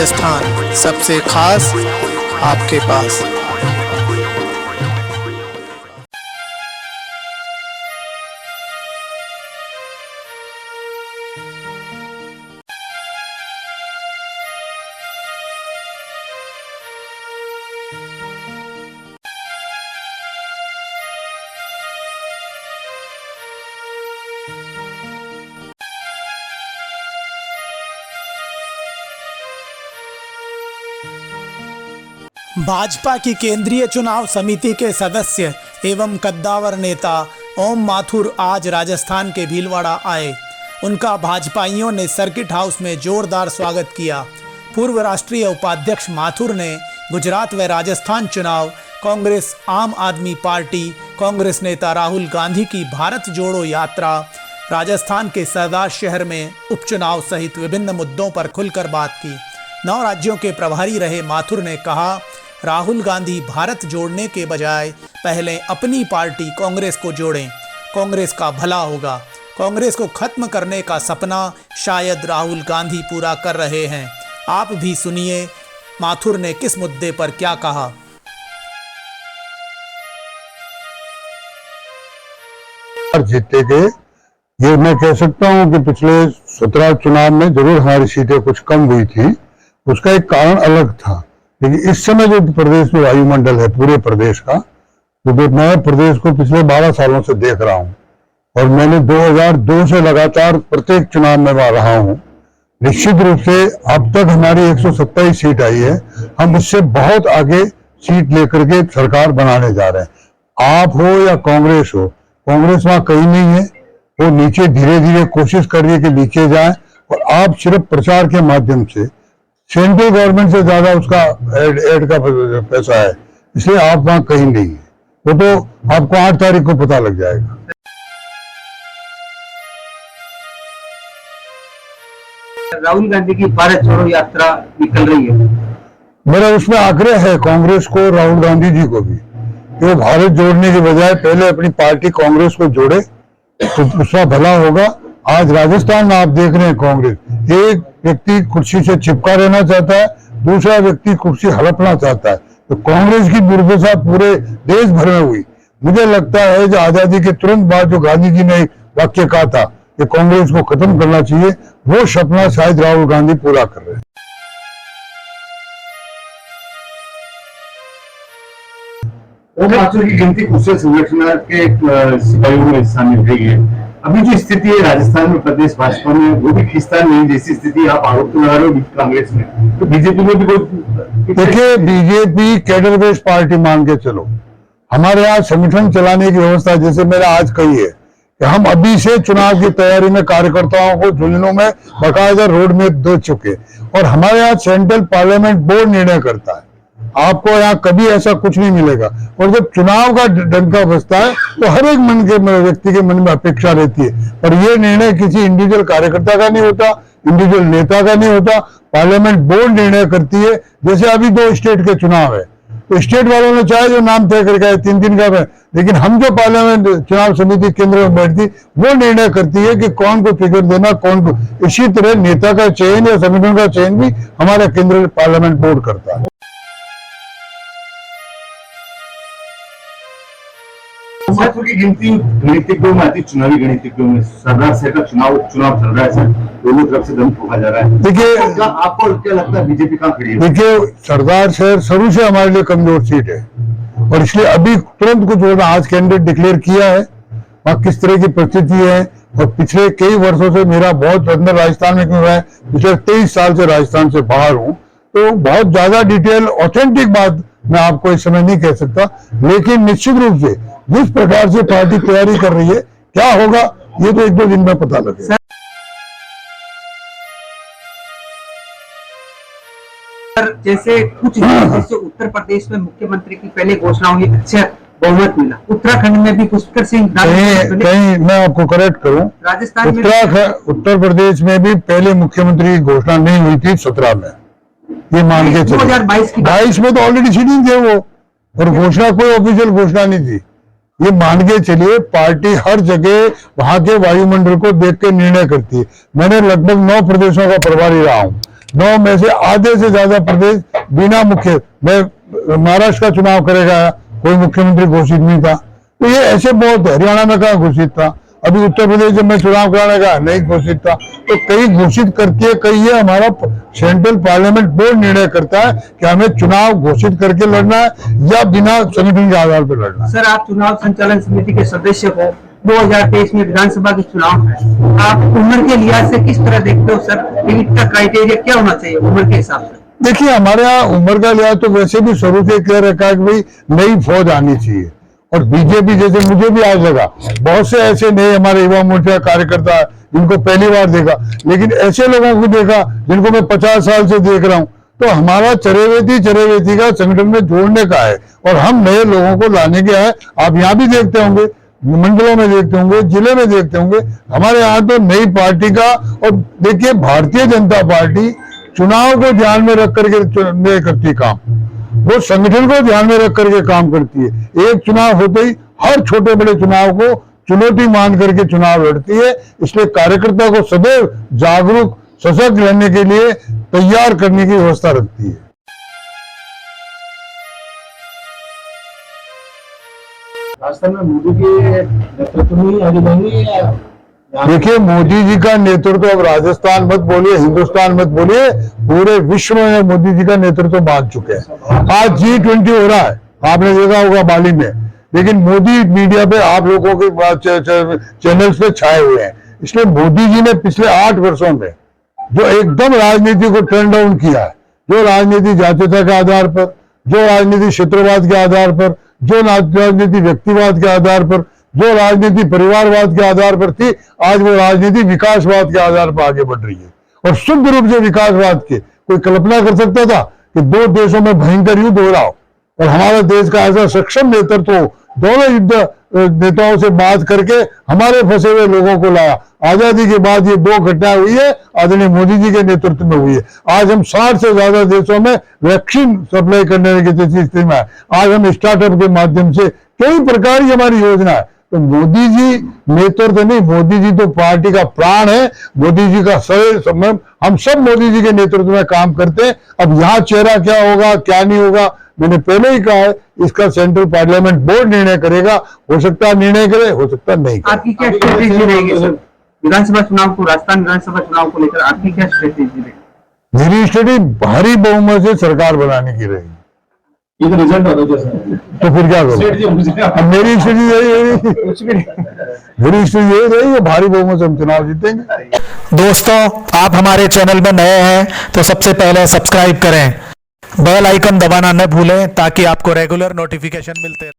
राजस्थान सबसे खास आपके पास। भाजपा की केंद्रीय चुनाव समिति के सदस्य एवं कद्दावर नेता ओम माथुर आज राजस्थान के भीलवाड़ा आए। उनका भाजपाइयों ने सर्किट हाउस में जोरदार स्वागत किया। पूर्व राष्ट्रीय उपाध्यक्ष माथुर ने गुजरात व राजस्थान चुनाव, कांग्रेस, आम आदमी पार्टी, कांग्रेस नेता राहुल गांधी की भारत जोड़ो यात्रा, राजस्थान के सरदार शहर में उपचुनाव सहित विभिन्न मुद्दों पर खुलकर बात की। 9 राज्यों के प्रभारी रहे माथुर ने कहा, राहुल गांधी भारत जोड़ने के बजाय पहले अपनी पार्टी कांग्रेस को जोड़ें, कांग्रेस का भला होगा। कांग्रेस को खत्म करने का सपना शायद राहुल गांधी पूरा कर रहे हैं। आप भी सुनिए माथुर ने किस मुद्दे पर क्या कहा। जीते गए, ये मैं कह सकता हूं कि पिछले 17 चुनाव में जरूर हमारी सीटें कुछ कम हुई थी। उसका एक कारण अलग था, लेकिन इस समय जो प्रदेश में वायुमंडल है पूरे प्रदेश का, तो मैं प्रदेश को पिछले 12 सालों से देख रहा हूं और मैंने 2002 से लगातार प्रत्येक चुनाव में रहा हूं। निश्चित रूप से अब तक हमारी 127 सीट आई है। हम उससे बहुत आगे सीट लेकर के सरकार बनाने जा रहे हैं। आप हो या कांग्रेस हो, कांग्रेस वहां कहीं नहीं है। वो नीचे धीरे धीरे कोशिश कर रही है कि नीचे जाए और आप सिर्फ प्रचार के माध्यम से, सेंट्रल गवर्नमेंट से ज्यादा उसका एड का पैसा है, इसलिए आप वहां कहीं नहीं है। वो तो आपको 8 तारीख को पता लग जाएगा। राहुल गांधी की भारत जोड़ो यात्रा निकल रही है। मेरा उसमें आग्रह है कांग्रेस को, राहुल गांधी जी को भी, कि वो भारत जोड़ने के बजाय पहले अपनी पार्टी कांग्रेस को जोड़े तो उसका भला होगा। आज राजस्थान में आप देख रहे हैं, कांग्रेस, एक व्यक्ति कुर्सी से चिपका रहना चाहता है, दूसरा व्यक्ति कुर्सी हड़पना चाहता है। तो कांग्रेस की दुर्दशा पूरे देश भर में हुई। मुझे लगता है जो आजादी के तुरंत बाद जो गांधी जी ने वाक्य कहा था कि कांग्रेस को खत्म करना चाहिए, वो सपना शायद राहुल गांधी पूरा कर रहे हैं। माथुर की गिनती कुशल संगठन के सिपाहियों में शामिल रही है। अभी जो स्थिति है राजस्थान में प्रदेश भाजपा में, वो भी खिस्तान नहीं जैसी स्थिति आप आरोप तो लगा रहे हो कांग्रेस में, तो बीजेपी में भी कोई। देखिए, बीजेपी कैडर बेस्ड पार्टी मान के चलो। हमारे यहाँ संगठन चलाने की व्यवस्था, जैसे मैंने आज कही है कि हम अभी से चुनाव की तैयारी में कार्यकर्ताओं को झुंझुनों में बाकायदा रोड मैप दे चुके, और हमारे यहाँ सेंट्रल पार्लियामेंट बोर्ड निर्णय करता है। आपको यहाँ कभी ऐसा कुछ नहीं मिलेगा। और जब चुनाव का डंका बजता है तो हर एक मन के व्यक्ति के मन में अपेक्षा रहती है, पर यह निर्णय किसी इंडिविजुअल कार्यकर्ता का नहीं होता, इंडिविजुअल नेता का नहीं होता, पार्लियामेंट बोर्ड निर्णय करती है। जैसे अभी 2 स्टेट के चुनाव है, तो स्टेट वालों ने चाहे जो नाम तय करके आए 3 का है, लेकिन हम जो पार्लियामेंट चुनाव समिति केंद्र में बैठती, वो निर्णय करती है कि कौन को टिकट देना, कौन को। इसी तरह नेता का चयन या संगठन का चयन भी हमारा केंद्रीय पार्लियामेंट बोर्ड करता है। माथुर की गिनती गणितज्ञों में आती, चुनावी गणितज्ञों में सरदार शहर का चुनाव चल रहा है सर, दोनों तरफ से दम फूका जा रहा है। देखिए, आपको क्या लगता है बीजेपी कहाँ खड़ी है? देखिए, सरदार शहर शुरू से हमारे लिए कमजोर सीट है और इसलिए अभी तुरंत कुछ होना, आज कैंडिडेट डिक्लेयर किया है, वहाँ किस तरह की परिस्थिति है। और पिछले कई वर्षों से मेरा बहुत अंदर राजस्थान में क्यों रहा है, पिछले 23 साल से राजस्थान से बाहर हूँ, तो बहुत ज्यादा डिटेल ऑथेंटिक बात मैं आपको इस समय नहीं कह सकता। लेकिन निश्चित रूप से जिस प्रकार से पार्टी तैयारी कर रही है, क्या होगा ये तो 1-2 दिन में पता लगेगा। जैसे कुछ जैसे उत्तर प्रदेश में मुख्यमंत्री की पहले घोषणा हुई, अच्छा बहुमत मिला। उत्तराखंड में भी पुष्कर सिंह कहीं मैं आपको करेक्ट करूं, राजस्थान में उत्तर प्रदेश में भी पहले मुख्यमंत्री की घोषणा नहीं हुई थी 17 में, ये मान के चलो। 2022 में तो ऑलरेडी सीटिंग थे वो, और घोषणा कोई ऑफिशियल घोषणा नहीं थी। ये मान के चलिए पार्टी हर जगह वहां के वायुमंडल को देख के निर्णय करती है। मैंने लगभग 9 प्रदेशों का प्रभारी रहा हूं, 9 में से आधे से ज्यादा प्रदेश बिना मुख्य, महाराष्ट्र का चुनाव करेगा, कोई मुख्यमंत्री घोषित नहीं था। तो ये ऐसे बहुत है। हरियाणा में कहाँ घोषित था, अभी उत्तर प्रदेश में चुनाव कराने का नहीं घोषित था। तो कई घोषित करके कई ये हमारा सेंट्रल पार्लियामेंट बोर्ड निर्णय करता है कि हमें चुनाव घोषित करके लड़ना है या बिना संगठन के आधार पर लड़ना है। सर, आप चुनाव संचालन समिति के सदस्य हो, 2023 में विधानसभा के चुनाव है, आप उम्र के लिहाज से किस तरह देखते हो सर? टिकट का क्राइटेरिया क्या होना चाहिए उम्र के हिसाब से? देखिए, हमारे यहाँ उम्र का लिहाज तो वैसे भी शुरू से क्लियर रखा है कि भाई नई फौज आनी चाहिए। और बीजेपी, जैसे मुझे भी आज लगा, बहुत से ऐसे नए हमारे युवा मोर्चा कार्यकर्ता है जिनको पहली बार देखा, लेकिन ऐसे लोगों को देखा जिनको मैं 50 साल से देख रहा हूं। तो हमारा चरेवेती का संगठन में जोड़ने का है और हम नए लोगों को लाने के हैं। आप यहाँ भी देखते होंगे, मंडलों में देखते होंगे, जिले में देखते होंगे, हमारे यहाँ तो नई पार्टी का। और देखिए, भारतीय जनता पार्टी चुनाव को ध्यान में रख करके करती काम, वो संगठन को ध्यान में रख करके काम करती है। एक चुनाव होते ही हर छोटे बड़े चुनाव को चुनौती मान करके चुनाव लड़ती है। इसलिए कार्यकर्ता को सदैव जागरूक सशक्त रहने के लिए तैयार करने की व्यवस्था रखती है। राजस्थान में मोदी के नेतृत्व में आगे बढ़ेंगे। देखिए, मोदी जी का नेतृत्व, अब राजस्थान मत बोलिए, हिंदुस्तान मत बोलिए, पूरे विश्व में मोदी जी का नेतृत्व मान चुके हैं। आज G20 हो रहा है, आपने देखा होगा बाली में, लेकिन मोदी मीडिया पे आप लोगों के चैनल्स पे छाए हुए हैं। इसलिए मोदी जी ने पिछले 8 वर्षों में जो एकदम राजनीति को टर्न डाउन किया है, जो राजनीति जातीयता के आधार पर, जो राजनीति क्षेत्रवाद के आधार पर, जो राजनीति व्यक्तिवाद के आधार पर, जो राजनीति परिवारवाद के आधार पर थी, आज वो राजनीति विकासवाद के आधार पर आगे बढ़ रही है। और शुद्ध रूप से विकासवाद के कोई कल्पना कर सकता था कि 2 देशों में भयंकर युद्ध हो रहा हो और हमारे देश का ऐसा सक्षम नेतृत्व हो, दोनों युद्ध नेताओं से बात करके हमारे फंसे हुए लोगों को लाया। आजादी के बाद ये 2 घटनाएं हुई है, आदरणीय मोदी जी के नेतृत्व में हुई है। आज हम 60 से ज्यादा देशों में वैक्सीन सप्लाई करने की स्थिति में है। आज हम स्टार्टअप के माध्यम से कई प्रकार की हमारी योजना है। तो मोदी जी नेतृत्व नहीं, मोदी जी तो पार्टी का प्राण है। मोदी जी का समय, हम सब मोदी जी के नेतृत्व में काम करते हैं। अब यहाँ चेहरा क्या होगा क्या नहीं होगा, मैंने पहले ही कहा है, इसका सेंट्रल पार्लियामेंट बोर्ड निर्णय करेगा। हो सकता है निर्णय करे, हो सकता है नहीं करे। आपकी क्या स्ट्रेटेजी रहेगी सर विधानसभा चुनाव को, राजस्थान विधानसभा चुनाव को लेकर आपकी क्या स्ट्रेटेजी रहेगी? मेरी स्ट्रेटेजी भारी बहुमत से सरकार बनाने की रहेगी। ये तो रिजल्ट होता है सर, तो फिर क्या करूं? अब मेरी स्थिति यही रही, भारी बहुमत से हम चुनाव जीतेंगे। दोस्तों, आप हमारे चैनल में नए हैं तो सबसे पहले सब्सक्राइब करें, बेल आइकन दबाना न भूलें ताकि आपको रेगुलर नोटिफिकेशन मिलते रहे।